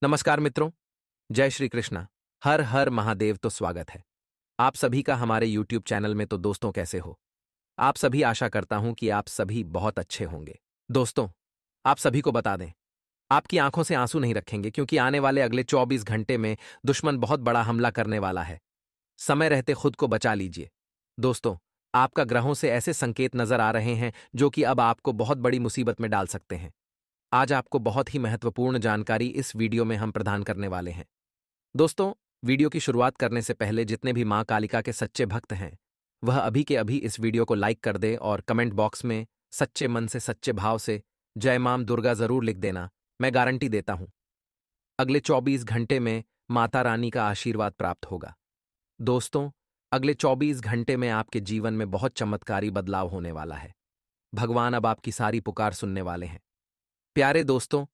नमस्कार मित्रों, जय श्री कृष्णा। हर हर महादेव। तो स्वागत है आप सभी का हमारे YouTube चैनल में। तो दोस्तों, कैसे हो आप सभी? आशा करता हूं कि आप सभी बहुत अच्छे होंगे। दोस्तों, आप सभी को बता दें, आपकी आंखों से आंसू नहीं रखेंगे, क्योंकि आने वाले अगले 24 घंटे में दुश्मन बहुत बड़ा हमला करने वाला है। समय रहते खुद को बचा लीजिए। दोस्तों, आपका ग्रहों से ऐसे संकेत नजर आ रहे हैं जो कि अब आपको बहुत बड़ी मुसीबत में डाल सकते हैं। आज आपको बहुत ही महत्वपूर्ण जानकारी इस वीडियो में हम प्रदान करने वाले हैं। दोस्तों, वीडियो की शुरुआत करने से पहले जितने भी मां कालिका के सच्चे भक्त हैं, वह अभी के अभी इस वीडियो को लाइक कर दें और कमेंट बॉक्स में सच्चे मन से सच्चे भाव से जय मां दुर्गा जरूर लिख देना। मैं गारंटी देता हूं, अगले 24 घंटे में माता रानी का आशीर्वाद प्राप्त होगा। दोस्तों, अगले 24 घंटे में आपके जीवन में बहुत चमत्कारी बदलाव होने वाला है। भगवान अब आपकी सारी पुकार सुनने वाले हैं। प्यारे दोस्तों,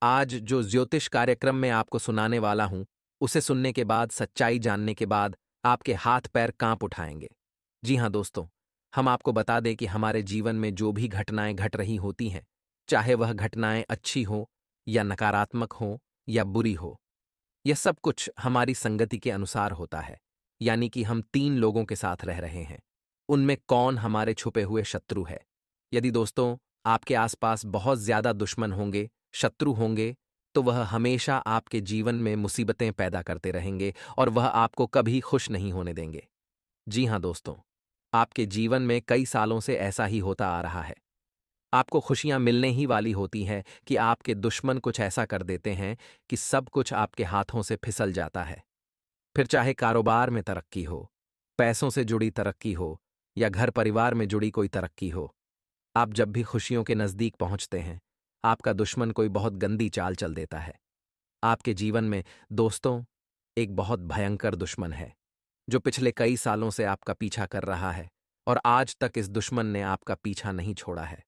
आज जो ज्योतिष कार्यक्रम में आपको सुनाने वाला हूं, उसे सुनने के बाद, सच्चाई जानने के बाद आपके हाथ पैर कांप उठाएंगे। जी हां दोस्तों, हम आपको बता दें कि हमारे जीवन में जो भी घटनाएं घट रही होती हैं, चाहे वह घटनाएं अच्छी हो या नकारात्मक हो या बुरी हो, यह सब कुछ हमारी संगति के अनुसार होता है। यानी कि हम 3 लोगों के साथ रह रहे हैं, उनमें कौन हमारे छुपे हुए शत्रु है। यदि दोस्तों आपके आसपास बहुत ज्यादा दुश्मन होंगे, शत्रु होंगे, तो वह हमेशा आपके जीवन में मुसीबतें पैदा करते रहेंगे और वह आपको कभी खुश नहीं होने देंगे। जी हां दोस्तों, आपके जीवन में कई सालों से ऐसा ही होता आ रहा है। आपको खुशियां मिलने ही वाली होती हैं कि आपके दुश्मन कुछ ऐसा कर देते हैं कि सब कुछ आपके हाथों से फिसल जाता है। फिर चाहे कारोबार में तरक्की हो, पैसों से जुड़ी तरक्की हो या घर परिवार में जुड़ी कोई तरक्की हो, आप जब भी खुशियों के नजदीक पहुंचते हैं, आपका दुश्मन कोई बहुत गंदी चाल चल देता है। आपके जीवन में दोस्तों एक बहुत भयंकर दुश्मन है, जो पिछले कई सालों से आपका पीछा कर रहा है और आज तक इस दुश्मन ने आपका पीछा नहीं छोड़ा है।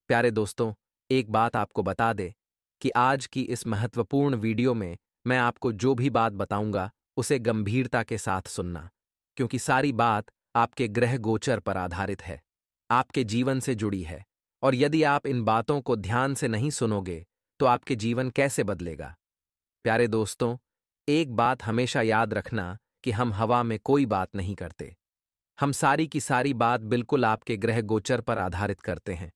प्यारे दोस्तों, एक बात आपको बता दे कि आज की इस महत्वपूर्ण वीडियो में मैं आपको जो भी बात बताऊंगा, उसे गंभीरता के साथ सुनना, क्योंकि सारी बात आपके ग्रह गोचर पर आधारित है, आपके जीवन से जुड़ी है। और यदि आप इन बातों को ध्यान से नहीं सुनोगे, तो आपके जीवन कैसे बदलेगा। प्यारे दोस्तों, एक बात हमेशा याद रखना कि हम हवा में कोई बात नहीं करते। हम सारी की सारी बात बिल्कुल आपके ग्रह गोचर पर आधारित करते हैं,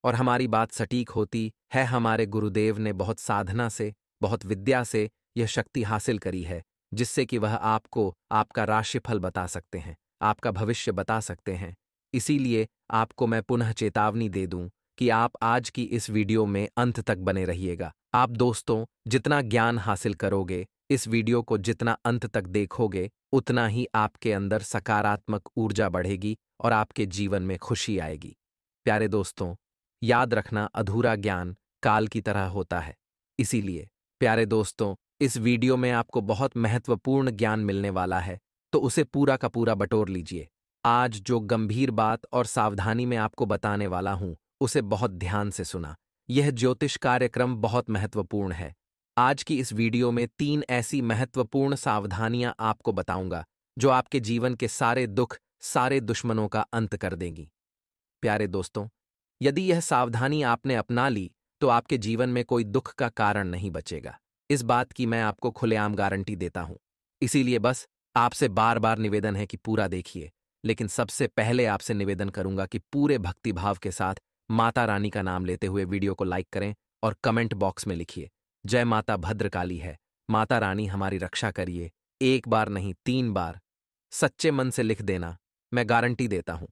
और हमारी बात सटीक होती है। हमारे गुरुदेव ने बहुत साधना से, बहुत विद्या से यह शक्ति हासिल करी है, जिससे कि वह आपको आपका राशिफल बता सकते हैं, आपका भविष्य बता सकते हैं। इसीलिए आपको मैं पुनः चेतावनी दे दूं कि आप आज की इस वीडियो में अंत तक बने रहिएगा। आप दोस्तों जितना ज्ञान हासिल करोगे, इस वीडियो को जितना अंत तक देखोगे, उतना ही आपके अंदर सकारात्मक ऊर्जा बढ़ेगी और आपके जीवन में खुशी आएगी। प्यारे दोस्तों, याद रखना, अधूरा ज्ञान काल की तरह होता है। इसीलिए प्यारे दोस्तों, इस वीडियो में आपको बहुत महत्वपूर्ण ज्ञान मिलने वाला है, तो उसे पूरा का पूरा बटोर लीजिए। आज जो गंभीर बात और सावधानी में आपको बताने वाला हूं, उसे बहुत ध्यान से सुना। यह ज्योतिष कार्यक्रम बहुत महत्वपूर्ण है। आज की इस वीडियो में 3 ऐसी महत्वपूर्ण सावधानियां आपको बताऊंगा, जो आपके जीवन के सारे दुख, सारे दुश्मनों का अंत कर देंगी। प्यारे दोस्तों, यदि यह सावधानी आपने अपना ली, तो आपके जीवन में कोई दुख का कारण नहीं बचेगा। इस बात की मैं आपको खुलेआम गारंटी देता हूं। इसीलिए बस आपसे बार बार निवेदन है कि पूरा देखिए। लेकिन सबसे पहले आपसे निवेदन करूंगा कि पूरे भक्तिभाव के साथ माता रानी का नाम लेते हुए वीडियो को लाइक करें और कमेंट बॉक्स में लिखिए, जय माता भद्रकाली है, माता रानी हमारी रक्षा करिए। 1 बार नहीं, 3 बार सच्चे मन से लिख देना। मैं गारंटी देता हूं,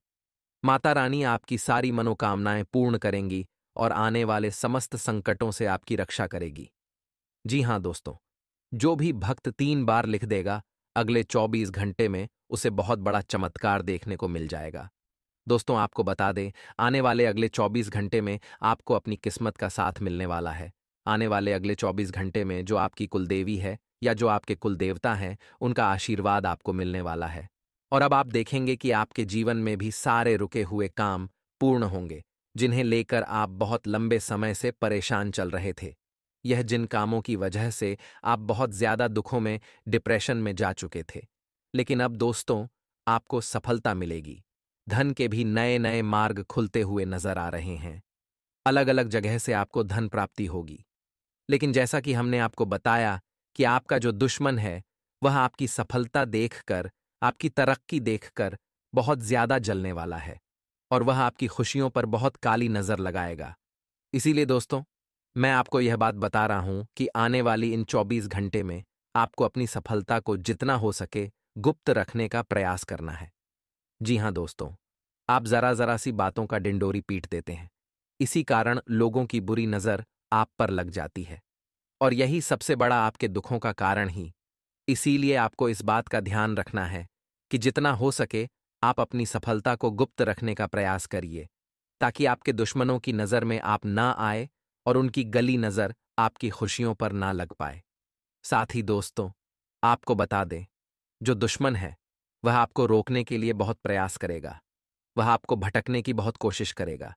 माता रानी आपकी सारी मनोकामनाएं पूर्ण करेंगी और आने वाले समस्त संकटों से आपकी रक्षा करेगी। जी हां दोस्तों, जो भी भक्त 3 बार लिख देगा, अगले 24 घंटे में उसे बहुत बड़ा चमत्कार देखने को मिल जाएगा। दोस्तों, आपको बता दें, आने वाले अगले 24 घंटे में आपको अपनी किस्मत का साथ मिलने वाला है। आने वाले अगले 24 घंटे में जो आपकी कुलदेवी है या जो आपके कुलदेवता हैं, उनका आशीर्वाद आपको मिलने वाला है। और अब आप देखेंगे कि आपके जीवन में भी सारे रुके हुए काम पूर्ण होंगे, जिन्हें लेकर आप बहुत लंबे समय से परेशान चल रहे थे। यह जिन कामों की वजह से आप बहुत ज्यादा दुखों में, डिप्रेशन में जा चुके थे। लेकिन अब दोस्तों, आपको सफलता मिलेगी। धन के भी नए नए मार्ग खुलते हुए नजर आ रहे हैं। अलग अलग जगह से आपको धन प्राप्ति होगी। लेकिन जैसा कि हमने आपको बताया कि आपका जो दुश्मन है वह आपकी सफलता देखकर, आपकी तरक्की देखकर बहुत ज्यादा जलने वाला है और वह आपकी खुशियों पर बहुत काली नजर लगाएगा। इसीलिए दोस्तों, मैं आपको यह बात बता रहा हूं कि आने वाली इन 24 घंटे में आपको अपनी सफलता को जितना हो सके गुप्त रखने का प्रयास करना है। जी हां दोस्तों, आप जरा जरा सी बातों का डिंडोरी पीट देते हैं। इसी कारण लोगों की बुरी नजर आप पर लग जाती है और यही सबसे बड़ा आपके दुखों का कारण ही। इसीलिए आपको इस बात का ध्यान रखना है कि जितना हो सके आप अपनी सफलता को गुप्त रखने का प्रयास करिए, ताकि आपके दुश्मनों की नजर में आप ना आए और उनकी गली नजर आपकी खुशियों पर ना लग पाए। साथ ही दोस्तों, आपको बता दें, जो दुश्मन है वह आपको रोकने के लिए बहुत प्रयास करेगा, वह आपको भटकने की बहुत कोशिश करेगा,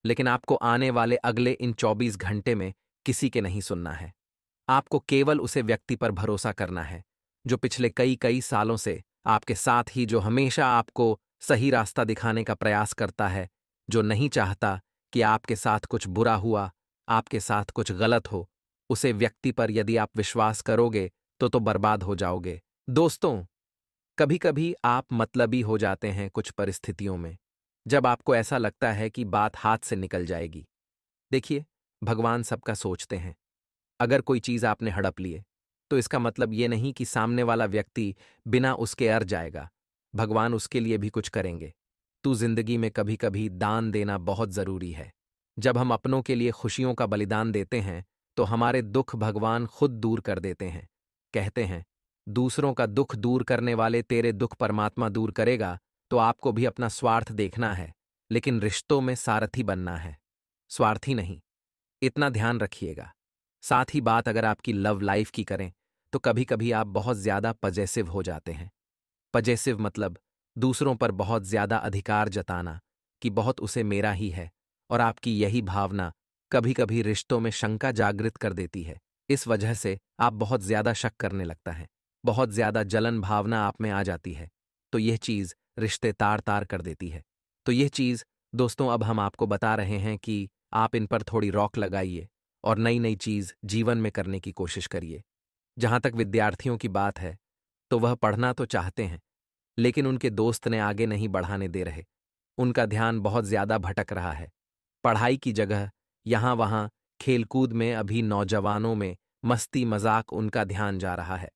लेकिन आपको आने वाले अगले इन 24 घंटे में किसी के नहीं सुनना है। आपको केवल उसे व्यक्ति पर भरोसा करना है जो पिछले कई कई सालों से आपके साथ ही, जो हमेशा आपको सही रास्ता दिखाने का प्रयास करता है, जो नहीं चाहता कि आपके साथ कुछ बुरा हुआ, आपके साथ कुछ गलत हो। उसे व्यक्ति पर यदि आप विश्वास करोगे तो बर्बाद हो जाओगे। दोस्तों, कभी कभी आप मतलबी हो जाते हैं कुछ परिस्थितियों में, जब आपको ऐसा लगता है कि बात हाथ से निकल जाएगी। देखिए, भगवान सबका सोचते हैं। अगर कोई चीज आपने हड़प लिए तो इसका मतलब ये नहीं कि सामने वाला व्यक्ति बिना उसके अर जाएगा। भगवान उसके लिए भी कुछ करेंगे। तो जिंदगी में कभी कभी दान देना बहुत जरूरी है। जब हम अपनों के लिए खुशियों का बलिदान देते हैं तो हमारे दुख भगवान खुद दूर कर देते हैं। कहते हैं, दूसरों का दुख दूर करने वाले तेरे दुख परमात्मा दूर करेगा। तो आपको भी अपना स्वार्थ देखना है, लेकिन रिश्तों में सारथी बनना है, स्वार्थी नहीं। इतना ध्यान रखिएगा। साथ ही बात अगर आपकी लव लाइफ की करें तो कभी कभी आप बहुत ज्यादा पजेसिव हो जाते हैं। पजेसिव मतलब दूसरों पर बहुत ज्यादा अधिकार जताना कि बहुत उसे मेरा ही है, और आपकी यही भावना कभी कभी रिश्तों में शंका जागृत कर देती है। इस वजह से आप बहुत ज्यादा शक करने लगता है, बहुत ज्यादा जलन भावना आप में आ जाती है। तो यह चीज रिश्ते तार तार कर देती है। तो यह चीज दोस्तों, अब हम आपको बता रहे हैं कि आप इन पर थोड़ी रोक लगाइए और नई नई चीज जीवन में करने की कोशिश करिए। जहां तक विद्यार्थियों की बात है, तो वह पढ़ना तो चाहते हैं, लेकिन उनके दोस्त ने आगे नहीं बढ़ाने दे रहे। उनका ध्यान बहुत ज्यादा भटक रहा है। पढ़ाई की जगह यहां वहां खेलकूद में अभी नौजवानों में मस्ती मजाक उनका ध्यान जा रहा है।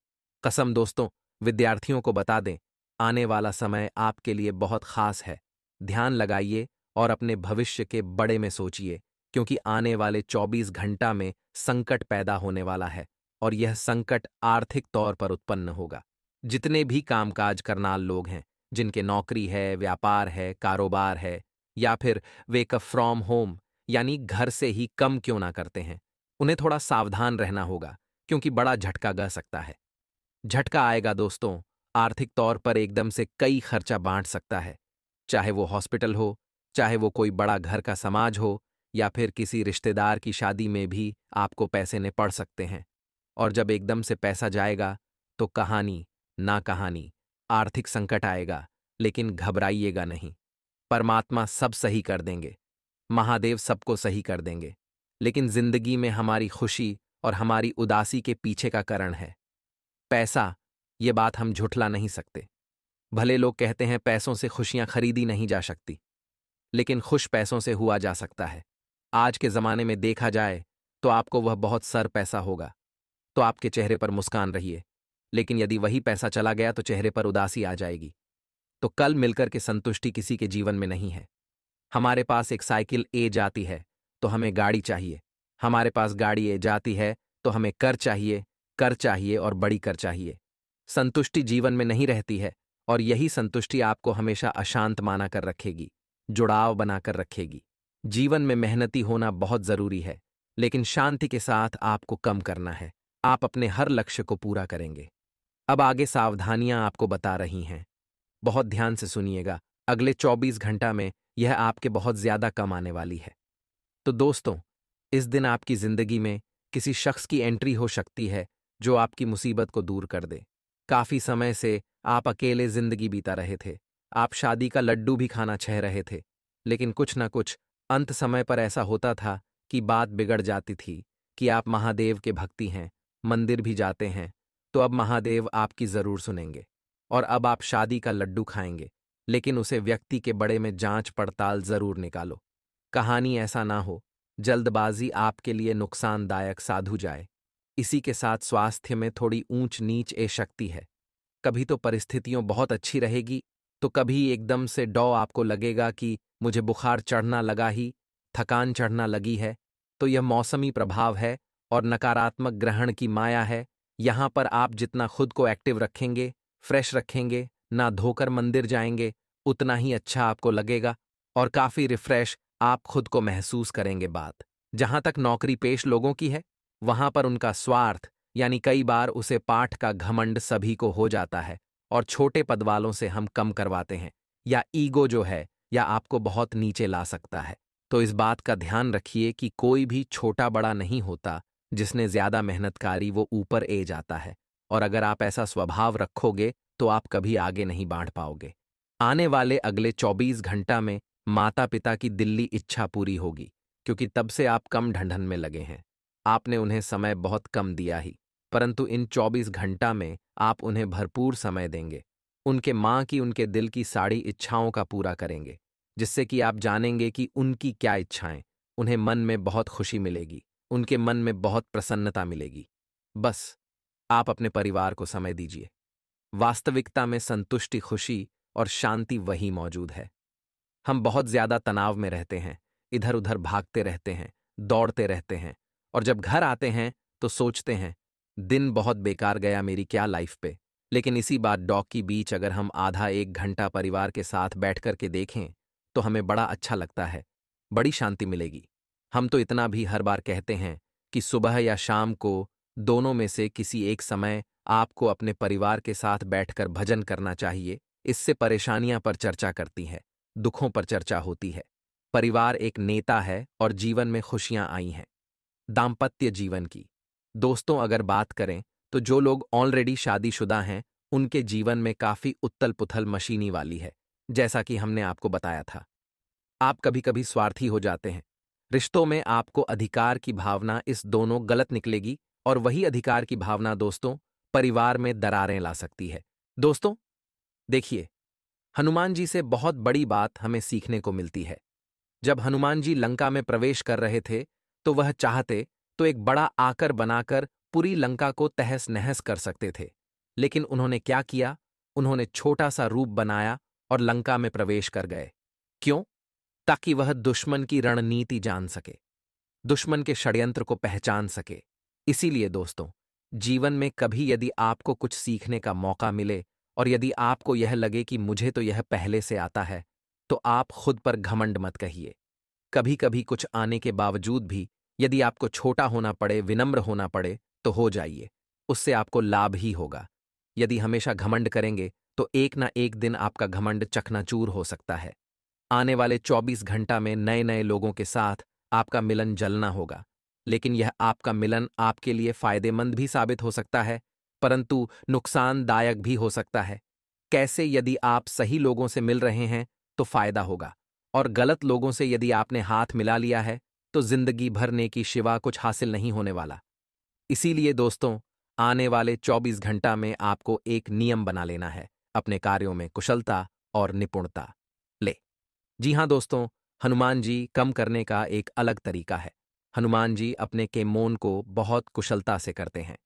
कसम दोस्तों, विद्यार्थियों को बता दें, आने वाला समय आपके लिए बहुत खास है। ध्यान लगाइए और अपने भविष्य के बड़े में सोचिए, क्योंकि आने वाले 24 घंटा में संकट पैदा होने वाला है और यह संकट आर्थिक तौर पर उत्पन्न होगा। जितने भी कामकाज करनाल लोग हैं, जिनके नौकरी है, व्यापार है, कारोबार है, या फिर वेक फ्रॉम होम यानी घर से ही कम क्यों ना करते हैं, उन्हें थोड़ा सावधान रहना होगा, क्योंकि बड़ा झटका ग सकता है। झटका आएगा दोस्तों, आर्थिक तौर पर एकदम से कई खर्चा बांट सकता है। चाहे वो हॉस्पिटल हो, चाहे वो कोई बड़ा घर का समाज हो, या फिर किसी रिश्तेदार की शादी में भी आपको पैसे ने पड़ सकते हैं। और जब एकदम से पैसा जाएगा तो कहानी ना कहानी, आर्थिक संकट आएगा। लेकिन घबराइएगा नहीं, परमात्मा सब सही कर देंगे, महादेव सबको सही कर देंगे। लेकिन जिंदगी में हमारी खुशी और हमारी उदासी के पीछे का कारण है पैसा। ये बात हम झुठला नहीं सकते। भले लोग कहते हैं पैसों से खुशियां खरीदी नहीं जा सकती, लेकिन खुश पैसों से हुआ जा सकता है। आज के जमाने में देखा जाए तो आपको वह बहुत सर पैसा होगा तो आपके चेहरे पर मुस्कान रहिए, लेकिन यदि वही पैसा चला गया तो चेहरे पर उदासी आ जाएगी। तो कल मिलकर के संतुष्टि किसी के जीवन में नहीं है। हमारे पास एक साइकिल ए जाती है तो हमें गाड़ी चाहिए, हमारे पास गाड़ी ए जाती है तो हमें कर चाहिए और बड़ी कर चाहिए। संतुष्टि जीवन में नहीं रहती है, और यही संतुष्टि आपको हमेशा अशांत माना कर रखेगी, जुड़ाव बनाकर रखेगी। जीवन में मेहनती होना बहुत जरूरी है, लेकिन शांति के साथ आपको कम करना है। आप अपने हर लक्ष्य को पूरा करेंगे। अब आगे सावधानियां आपको बता रही हैं, बहुत ध्यान से सुनिएगा। अगले 24 घंटा में यह आपके बहुत ज्यादा कम आने वाली है। तो दोस्तों, इस दिन आपकी जिंदगी में किसी शख्स की एंट्री हो सकती है जो आपकी मुसीबत को दूर कर दे। काफी समय से आप अकेले जिंदगी बीता रहे थे, आप शादी का लड्डू भी खाना चाह रहे थे, लेकिन कुछ न कुछ अंत समय पर ऐसा होता था कि बात बिगड़ जाती थी कि आप महादेव के भक्ति हैं मंदिर भी जाते हैं, तो अब महादेव आपकी जरूर सुनेंगे। और अब आप शादी का लड्डू खाएंगे, लेकिन उसे व्यक्ति के बड़े में जांच पड़ताल जरूर निकालो। कहानी ऐसा ना हो, जल्दबाजी आपके लिए नुकसानदायक साधु जाए। इसी के साथ स्वास्थ्य में थोड़ी ऊंच नीच ए शक्ति है। कभी तो परिस्थितियों बहुत अच्छी रहेगी, तो कभी एकदम से डौ आपको लगेगा कि मुझे बुखार चढ़ना लगा ही, थकान चढ़ना लगी है। तो यह मौसमी प्रभाव है और नकारात्मक ग्रहण की माया है। यहाँ पर आप जितना खुद को एक्टिव रखेंगे, फ्रेश रखेंगे, ना धोकर मंदिर जाएंगे, उतना ही अच्छा आपको लगेगा और काफी रिफ्रेश आप खुद को महसूस करेंगे। बात जहां तक नौकरी पेश लोगों की है, वहां पर उनका स्वार्थ यानी कई बार उसे पाठ का घमंड सभी को हो जाता है और छोटे पद वालों से हम कम करवाते हैं, या ईगो जो है या आपको बहुत नीचे ला सकता है। तो इस बात का ध्यान रखिए कि कोई भी छोटा बड़ा नहीं होता, जिसने ज्यादा मेहनतकारी वो ऊपर ए जाता है। और अगर आप ऐसा स्वभाव रखोगे तो आप कभी आगे नहीं बढ़ पाओगे। आने वाले अगले 24 घंटा में माता पिता की दिल्ली इच्छा पूरी होगी, क्योंकि तब से आप कम ढंढन में लगे हैं। आपने उन्हें समय बहुत कम दिया ही, परंतु इन 24 घंटा में आप उन्हें भरपूर समय देंगे। उनके माँ की उनके दिल की सारी इच्छाओं का पूरा करेंगे, जिससे कि आप जानेंगे कि उनकी क्या इच्छाएं। उन्हें मन में बहुत खुशी मिलेगी, उनके मन में बहुत प्रसन्नता मिलेगी। बस आप अपने परिवार को समय दीजिए। वास्तविकता में संतुष्टि, खुशी और शांति वही मौजूद है। हम बहुत ज्यादा तनाव में रहते हैं, इधर उधर भागते रहते हैं, दौड़ते रहते हैं, और जब घर आते हैं तो सोचते हैं दिन बहुत बेकार गया मेरी क्या लाइफ पे। लेकिन इसी बात डॉग की बीच अगर हम आधा एक घंटा परिवार के साथ बैठ कर के देखें तो हमें बड़ा अच्छा लगता है, बड़ी शांति मिलेगी। हम तो इतना भी हर बार कहते हैं कि सुबह या शाम को दोनों में से किसी एक समय आपको अपने परिवार के साथ बैठकर भजन करना चाहिए। इससे परेशानियां पर चर्चा करती हैं, दुखों पर चर्चा होती है। परिवार एक नेता है और जीवन में खुशियां आई हैं। दाम्पत्य जीवन की दोस्तों अगर बात करें तो जो लोग ऑलरेडी शादीशुदा हैं उनके जीवन में काफी उथल पुथल मशीनी वाली है। जैसा कि हमने आपको बताया था, आप कभी कभी स्वार्थी हो जाते हैं। रिश्तों में आपको अधिकार की भावना इस दोनों गलत निकलेगी, और वही अधिकार की भावना दोस्तों परिवार में दरारें ला सकती है। दोस्तों देखिए, हनुमान जी से बहुत बड़ी बात हमें सीखने को मिलती है। जब हनुमान जी लंका में प्रवेश कर रहे थे तो वह चाहते तो एक बड़ा आकर बनाकर पूरी लंका को तहस नहस कर सकते थे। लेकिन उन्होंने क्या किया? उन्होंने छोटा सा रूप बनाया और लंका में प्रवेश कर गए। क्यों? ताकि वह दुश्मन की रणनीति जान सके, दुश्मन के षड्यंत्र को पहचान सके। इसीलिए दोस्तों, जीवन में कभी यदि आपको कुछ सीखने का मौका मिले और यदि आपको यह लगे कि मुझे तो यह पहले से आता है, तो आप खुद पर घमंड मत कहिए। कभी कभी कुछ आने के बावजूद भी यदि आपको छोटा होना पड़े, विनम्र होना पड़े, तो हो जाइए, उससे आपको लाभ ही होगा। यदि हमेशा घमंड करेंगे तो एक ना एक दिन आपका घमंड चकनाचूर हो सकता है। आने वाले 24 घंटा में नए नए लोगों के साथ आपका मिलन जलना होगा, लेकिन यह आपका मिलन आपके लिए फायदेमंद भी साबित हो सकता है, परंतु नुकसानदायक भी हो सकता है। कैसे? यदि आप सही लोगों से मिल रहे हैं तो फायदा होगा, और गलत लोगों से यदि आपने हाथ मिला लिया है तो जिंदगी भर नेकी शिवा कुछ हासिल नहीं होने वाला। इसीलिए दोस्तों, आने वाले 24 घंटा में आपको एक नियम बना लेना है, अपने कार्यों में कुशलता और निपुणता ले। जी हाँ दोस्तों, हनुमान जी कम करने का एक अलग तरीका है। हनुमान जी अपने केमोन को बहुत कुशलता से करते हैं।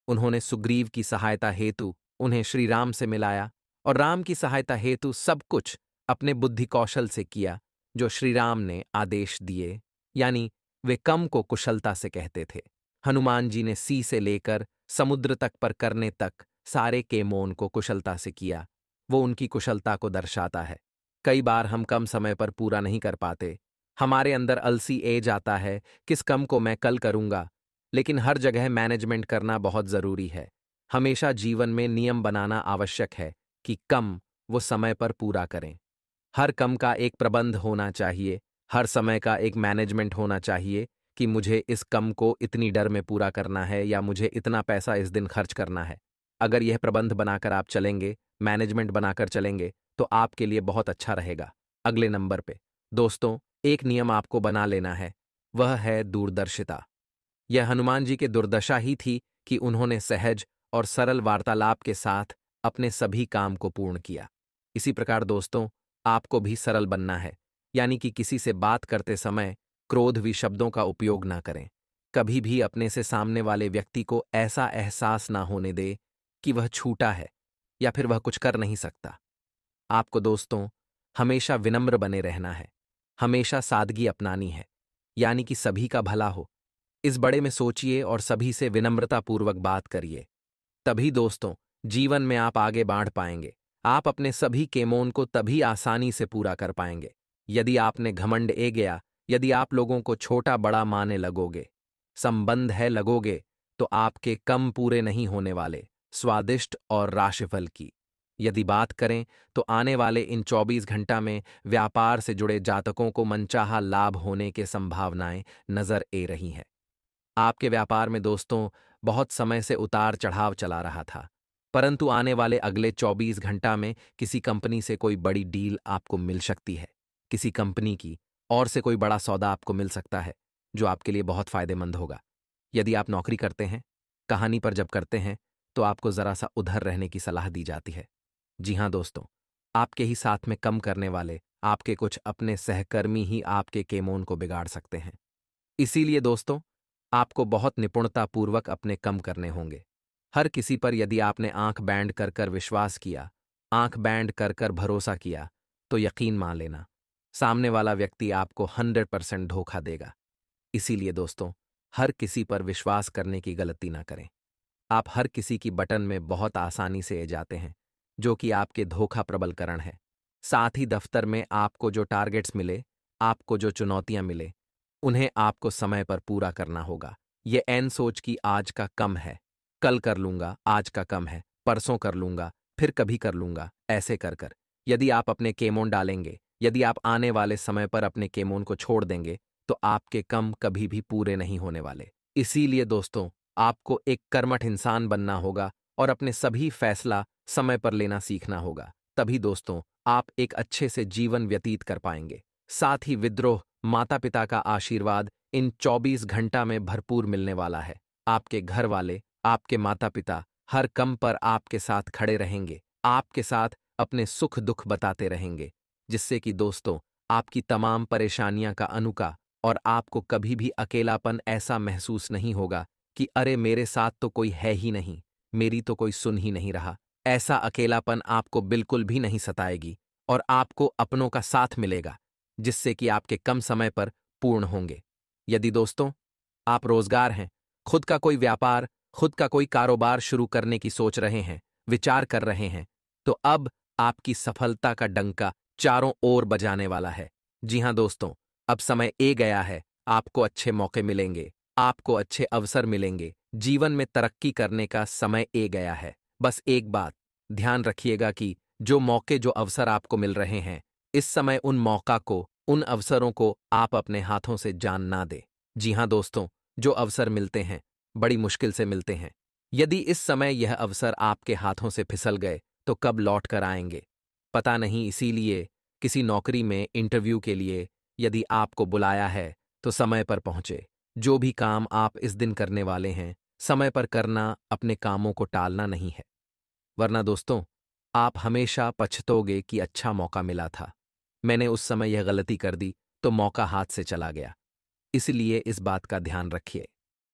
उन्होंने सुग्रीव की सहायता हेतु उन्हें श्री राम से मिलाया, और राम की सहायता हेतु सब कुछ अपने बुद्धि कौशल से किया जो श्री राम ने आदेश दिए, यानी वे कम को कुशलता से कहते थे। हनुमान जी ने सी से लेकर समुद्र तक पर करने तक सारे केमोन को कुशलता से किया। वो उनकी कुशलता को दर्शाता है। कई बार हम कम समय पर पूरा नहीं कर पाते, हमारे अंदर अलसी ए जाता है, किस कम को मैं कल करूंगा। लेकिन हर जगह मैनेजमेंट करना बहुत जरूरी है। हमेशा जीवन में नियम बनाना आवश्यक है कि कम वो समय पर पूरा करें। हर कम का एक प्रबंध होना चाहिए, हर समय का एक मैनेजमेंट होना चाहिए कि मुझे इस कम को इतनी डर में पूरा करना है या मुझे इतना पैसा इस दिन खर्च करना है। अगर यह प्रबंध बनाकर आप चलेंगे, मैनेजमेंट बनाकर चलेंगे, तो आपके लिए बहुत अच्छा रहेगा। अगले नंबर पे दोस्तों, एक नियम आपको बना लेना है, वह है दूरदर्शिता। यह हनुमान जी की दुर्दशा ही थी कि उन्होंने सहज और सरल वार्तालाप के साथ अपने सभी काम को पूर्ण किया। इसी प्रकार दोस्तों, आपको भी सरल बनना है, यानी कि किसी से बात करते समय क्रोधवी शब्दों का उपयोग ना करें। कभी भी अपने से सामने वाले व्यक्ति को ऐसा एहसास ना होने दे कि वह छूटा है या फिर वह कुछ कर नहीं सकता। आपको दोस्तों हमेशा विनम्र बने रहना है, हमेशा सादगी अपनानी है, यानी कि सभी का भला हो। इस बड़े में सोचिए और सभी से विनम्रतापूर्वक बात करिए। तभी दोस्तों जीवन में आप आगे बढ़ पाएंगे। आप अपने सभी केमोन को तभी आसानी से पूरा कर पाएंगे यदि आपने घमंड ए गया, यदि आप लोगों को छोटा बड़ा मानने लगोगे, संबंध है लगोगे, तो आपके कम पूरे नहीं होने वाले स्वादिष्ट और राशिफल की। यदि बात करें तो आने वाले इन 24 घंटा में व्यापार से जुड़े जातकों को मनचाहा लाभ होने के संभावनाएं नजर ए रही हैं। आपके व्यापार में दोस्तों बहुत समय से उतार चढ़ाव चला रहा था, परंतु आने वाले अगले 24 घंटा में किसी कंपनी से कोई बड़ी डील आपको मिल सकती है। किसी कंपनी की और से कोई बड़ा सौदा आपको मिल सकता है जो आपके लिए बहुत फायदेमंद होगा। यदि आप नौकरी करते हैं, कहानी पर जब करते हैं तो आपको जरा सा उधर रहने की सलाह दी जाती है। जी हाँ दोस्तों, आपके ही साथ में कम करने वाले आपके कुछ अपने सहकर्मी ही आपके केमोन को बिगाड़ सकते हैं। इसीलिए दोस्तों आपको बहुत निपुणतापूर्वक अपने कम करने होंगे। हर किसी पर यदि आपने आंख बैंड कर कर विश्वास किया, आंख बैंड कर कर भरोसा किया, तो यकीन मान लेना सामने वाला व्यक्ति आपको 100% धोखा देगा। इसीलिए दोस्तों हर किसी पर विश्वास करने की गलती ना करें। आप हर किसी की बटन में बहुत आसानी से ए जाते हैं, जो कि आपके धोखा प्रबलकरण है। साथ ही दफ्तर में आपको जो टारगेट्स मिले, आपको जो चुनौतियां मिले, उन्हें आपको समय पर पूरा करना होगा। ये ऐन सोच कि आज का कम है, कल कर लूंगा, आज का कम है, परसों कर लूंगा, फिर कभी कर लूंगा, ऐसे कर कर यदि आप अपने केमोन डालेंगे, यदि आप आने वाले समय पर अपने केमोन को छोड़ देंगे, तो आपके कम कभी भी पूरे नहीं होने वाले। इसीलिए दोस्तों आपको एक कर्मठ इंसान बनना होगा और अपने सभी फैसला समय पर लेना सीखना होगा। तभी दोस्तों आप एक अच्छे से जीवन व्यतीत कर पाएंगे। साथ ही विद्रोह माता पिता का आशीर्वाद इन 24 घंटा में भरपूर मिलने वाला है। आपके घर वाले, आपके माता पिता हर कम पर आपके साथ खड़े रहेंगे, आपके साथ अपने सुख दुख बताते रहेंगे, जिससे कि दोस्तों आपकी तमाम परेशानियां का अनुका और आपको कभी भी अकेलापन ऐसा महसूस नहीं होगा कि अरे मेरे साथ तो कोई है ही नहीं, मेरी तो कोई सुन ही नहीं रहा। ऐसा अकेलापन आपको बिल्कुल भी नहीं सताएगी और आपको अपनों का साथ मिलेगा, जिससे कि आपके कम समय पर पूर्ण होंगे। यदि दोस्तों आप रोजगार हैं, खुद का कोई व्यापार, खुद का कोई कारोबार शुरू करने की सोच रहे हैं, विचार कर रहे हैं, तो अब आपकी सफलता का डंका चारों ओर बजाने वाला है। जी हां दोस्तों, अब समय ए गया है, आपको अच्छे मौके मिलेंगे, आपको अच्छे अवसर मिलेंगे, जीवन में तरक्की करने का समय ए गया है। बस एक बात ध्यान रखिएगा कि जो मौके जो अवसर आपको मिल रहे हैं, इस समय उन मौका को, उन अवसरों को आप अपने हाथों से जान ना दे। जी हां दोस्तों, जो अवसर मिलते हैं बड़ी मुश्किल से मिलते हैं। यदि इस समय यह अवसर आपके हाथों से फिसल गए तो कब लौट कर आएंगे पता नहीं। इसीलिए किसी नौकरी में इंटरव्यू के लिए यदि आपको बुलाया है तो समय पर पहुंचे। जो भी काम आप इस दिन करने वाले हैं, समय पर करना, अपने कामों को टालना नहीं है, वरना दोस्तों आप हमेशा पछतोगे कि अच्छा मौका मिला था, मैंने उस समय यह गलती कर दी तो मौका हाथ से चला गया। इसलिए इस बात का ध्यान रखिए।